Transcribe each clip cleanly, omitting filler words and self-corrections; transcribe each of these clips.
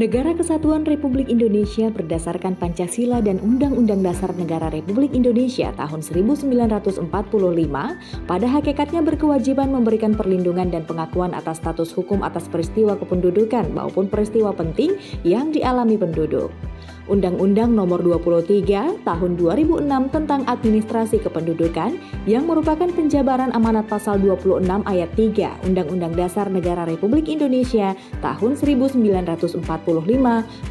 Negara Kesatuan Republik Indonesia berdasarkan Pancasila dan Undang-Undang Dasar Negara Republik Indonesia tahun 1945 pada hakikatnya berkewajiban memberikan perlindungan dan pengakuan atas status hukum atas peristiwa kependudukan maupun peristiwa penting yang dialami penduduk. Undang-Undang Nomor 23 Tahun 2006 tentang Administrasi Kependudukan yang merupakan penjabaran amanat pasal 26 ayat 3 Undang-Undang Dasar Negara Republik Indonesia tahun 1945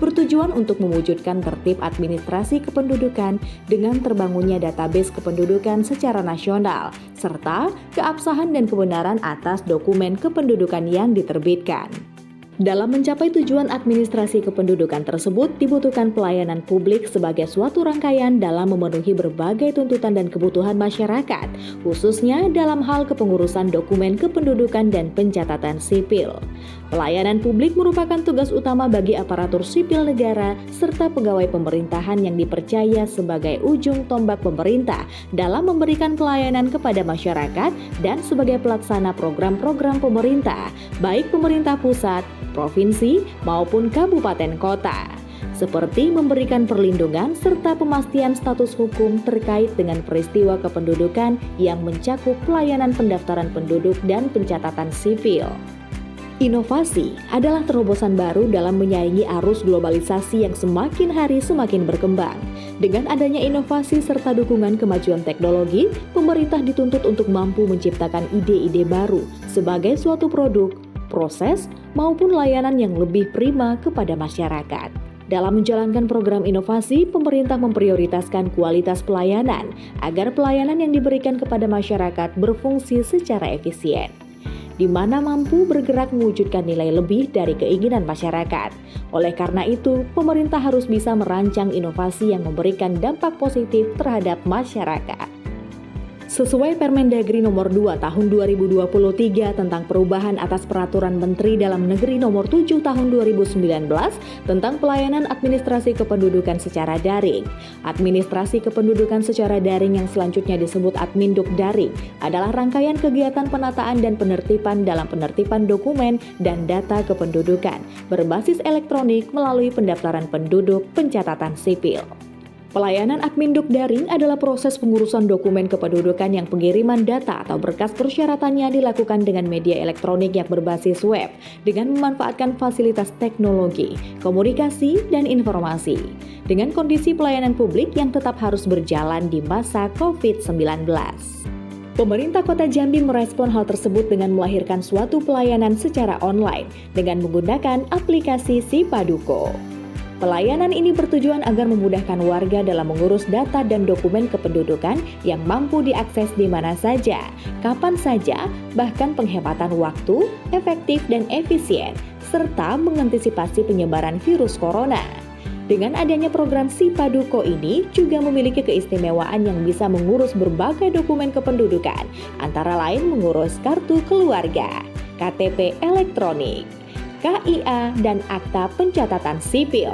bertujuan untuk mewujudkan tertib administrasi kependudukan dengan terbangunnya database kependudukan secara nasional serta keabsahan dan kebenaran atas dokumen kependudukan yang diterbitkan. Dalam mencapai tujuan administrasi kependudukan tersebut, dibutuhkan pelayanan publik sebagai suatu rangkaian dalam memenuhi berbagai tuntutan dan kebutuhan masyarakat, khususnya dalam hal kepengurusan dokumen kependudukan dan pencatatan sipil. Pelayanan publik merupakan tugas utama bagi aparatur sipil negara serta pegawai pemerintahan yang dipercaya sebagai ujung tombak pemerintah dalam memberikan pelayanan kepada masyarakat dan sebagai pelaksana program-program pemerintah, baik pemerintah pusat, provinsi, maupun kabupaten kota, seperti memberikan perlindungan serta pemastian status hukum terkait dengan peristiwa kependudukan yang mencakup pelayanan pendaftaran penduduk dan pencatatan sipil. Inovasi adalah terobosan baru dalam menyaingi arus globalisasi yang semakin hari semakin berkembang. Dengan adanya inovasi serta dukungan kemajuan teknologi, pemerintah dituntut untuk mampu menciptakan ide-ide baru sebagai suatu produk, proses, maupun layanan yang lebih prima kepada masyarakat. Dalam menjalankan program inovasi, pemerintah memprioritaskan kualitas pelayanan agar pelayanan yang diberikan kepada masyarakat berfungsi secara efisien, di mana mampu bergerak mewujudkan nilai lebih dari keinginan masyarakat. Oleh karena itu, pemerintah harus bisa merancang inovasi yang memberikan dampak positif terhadap masyarakat. Sesuai Permendagri Nomor 2 Tahun 2023 tentang perubahan atas Peraturan Menteri Dalam Negeri Nomor 7 Tahun 2019 tentang pelayanan administrasi kependudukan secara daring. Administrasi kependudukan secara daring yang selanjutnya disebut Adminduk Daring adalah rangkaian kegiatan penataan dan penertiban dalam penertiban dokumen dan data kependudukan berbasis elektronik melalui pendaftaran penduduk, pencatatan sipil. Pelayanan Adminduk Daring adalah proses pengurusan dokumen kependudukan yang pengiriman data atau berkas persyaratannya dilakukan dengan media elektronik yang berbasis web dengan memanfaatkan fasilitas teknologi, komunikasi, dan informasi dengan kondisi pelayanan publik yang tetap harus berjalan di masa COVID-19. Pemerintah Kota Jambi merespon hal tersebut dengan melahirkan suatu pelayanan secara online dengan menggunakan aplikasi Sipaduko. Pelayanan ini bertujuan agar memudahkan warga dalam mengurus data dan dokumen kependudukan yang mampu diakses di mana saja, kapan saja, bahkan penghematan waktu, efektif dan efisien, serta mengantisipasi penyebaran virus corona. Dengan adanya program Sipaduko ini juga memiliki keistimewaan yang bisa mengurus berbagai dokumen kependudukan, antara lain mengurus kartu keluarga, KTP elektronik, KIA, dan akta pencatatan sipil.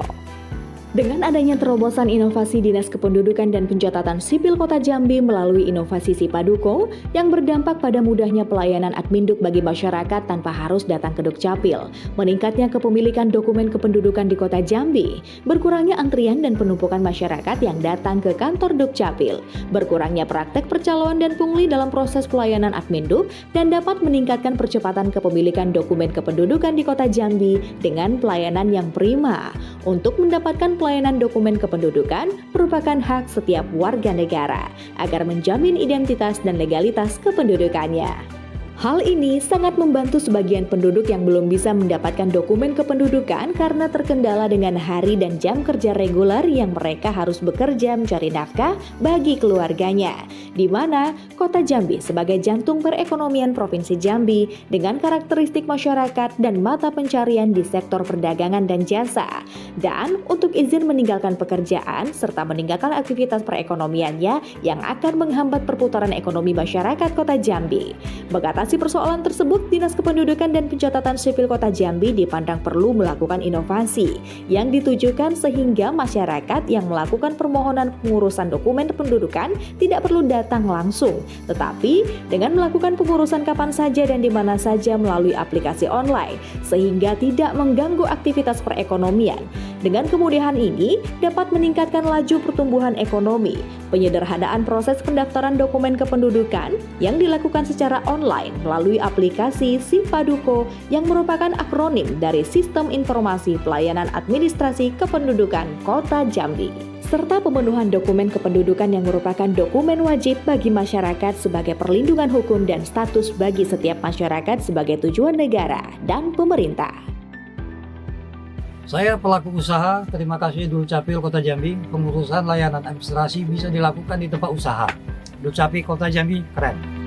Dengan adanya terobosan inovasi Dinas Kependudukan dan Pencatatan Sipil Kota Jambi melalui inovasi Sipaduko yang berdampak pada mudahnya pelayanan adminduk bagi masyarakat tanpa harus datang ke Dukcapil, meningkatnya kepemilikan dokumen kependudukan di Kota Jambi, berkurangnya antrian dan penumpukan masyarakat yang datang ke kantor Dukcapil, berkurangnya praktek percaloan dan pungli dalam proses pelayanan adminduk, dan dapat meningkatkan percepatan kepemilikan dokumen kependudukan di Kota Jambi dengan pelayanan yang prima. Untuk mendapatkan pelayanan dokumen kependudukan merupakan hak setiap warga negara agar menjamin identitas dan legalitas kependudukannya. Hal ini sangat membantu sebagian penduduk yang belum bisa mendapatkan dokumen kependudukan karena terkendala dengan hari dan jam kerja reguler yang mereka harus bekerja mencari nafkah bagi keluarganya, di mana Kota Jambi sebagai jantung perekonomian Provinsi Jambi dengan karakteristik masyarakat dan mata pencarian di sektor perdagangan dan jasa, dan untuk izin meninggalkan pekerjaan serta meninggalkan aktivitas perekonomiannya yang akan menghambat perputaran ekonomi masyarakat Kota Jambi. Mengatasi mengatasi persoalan tersebut, Dinas Kependudukan dan Pencatatan Sipil Kota Jambi dipandang perlu melakukan inovasi yang ditujukan sehingga masyarakat yang melakukan permohonan pengurusan dokumen kependudukan tidak perlu datang langsung, tetapi dengan melakukan pengurusan kapan saja dan di mana saja melalui aplikasi online, sehingga tidak mengganggu aktivitas perekonomian. Dengan kemudahan ini dapat meningkatkan laju pertumbuhan ekonomi. Penyederhanaan proses pendaftaran dokumen kependudukan yang dilakukan secara online melalui aplikasi Sipaduko yang merupakan akronim dari Sistem Informasi Pelayanan Administrasi Kependudukan Kota Jambi, serta pemenuhan dokumen kependudukan yang merupakan dokumen wajib bagi masyarakat sebagai perlindungan hukum dan status bagi setiap masyarakat sebagai tujuan negara dan pemerintah. Saya pelaku usaha, terima kasih Dukcapil Kota Jambi, pengurusan layanan administrasi bisa dilakukan di tempat usaha. Dukcapil Kota Jambi, keren.